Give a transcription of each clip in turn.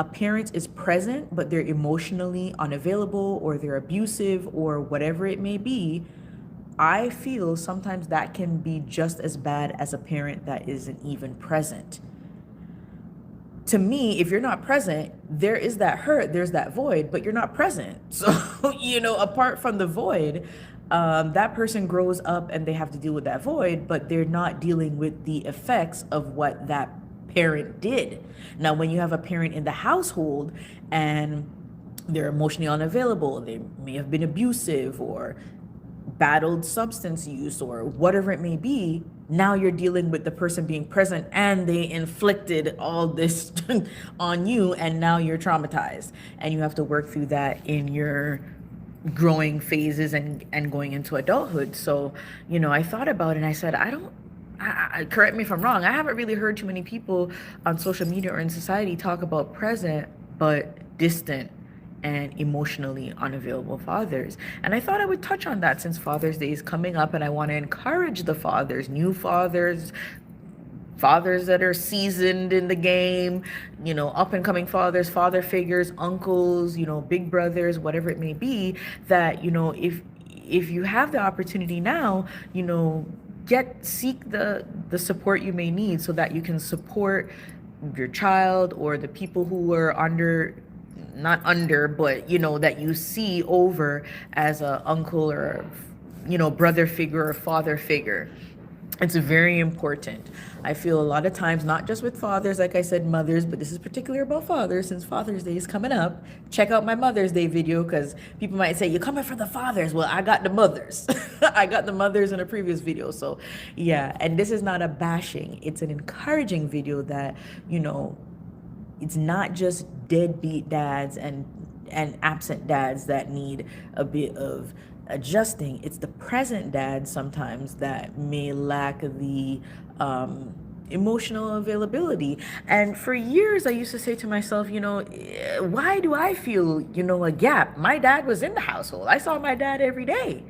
a parent is present, but they're emotionally unavailable or they're abusive or whatever it may be, I feel sometimes that can be just as bad as a parent that isn't even present. To me, if you're not present, there is that hurt, there's that void, but you're not present. So, apart from the void, that person grows up and they have to deal with that void, but they're not dealing with the effects of what that parent did. Now, when you have a parent in the household and they're emotionally unavailable, they may have been abusive or battled substance use or whatever it may be, now you're dealing with the person being present and they inflicted all this on you, and now you're traumatized and you have to work through that in your growing phases and going into adulthood. So, I thought about it and I said, correct me if I'm wrong, I haven't really heard too many people on social media or in society talk about present but distant and emotionally unavailable fathers. And I thought I would touch on that since Father's Day is coming up, and I want to encourage the fathers, new fathers, fathers that are seasoned in the game, up and coming fathers, father figures, uncles, big brothers, whatever it may be, that, if you have the opportunity now, seek the support you may need so that you can support your child or the people who are not under, but that you see over as a uncle or brother figure or father figure. It's very important. I feel a lot of times, not just with fathers, like I said, mothers, but this is particular about fathers since Father's Day is coming up. Check out my Mother's Day video because people might say, you're coming for the fathers. Well, I got the mothers. I got the mothers in a previous video. So yeah, and this is not a bashing. It's an encouraging video that, it's not just deadbeat dads and absent dads that need a bit of adjusting. It's the present dads sometimes that may lack the emotional availability. And for years, I used to say to myself, why do I feel, a gap? My dad was in the household. I saw my dad every day.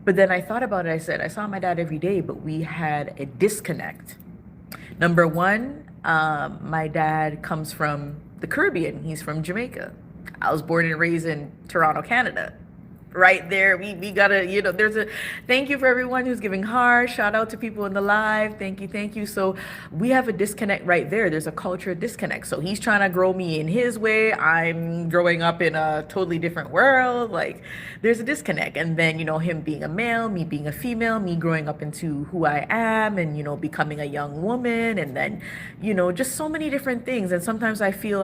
But then I thought about it. I said, I saw my dad every day, but we had a disconnect. Number one, my dad comes from the Caribbean. He's from Jamaica. I was born and raised in Toronto, Canada. Right there, we gotta, there's a thank you for everyone who's giving hearts. Shout out to people in the live. Thank you. So we have a disconnect right there. There's a culture disconnect. So he's trying to grow me in his way. I'm growing up in a totally different world. Like there's a disconnect. And then, him being a male, me being a female, me growing up into who I am and, becoming a young woman. And then, just so many different things. And sometimes I feel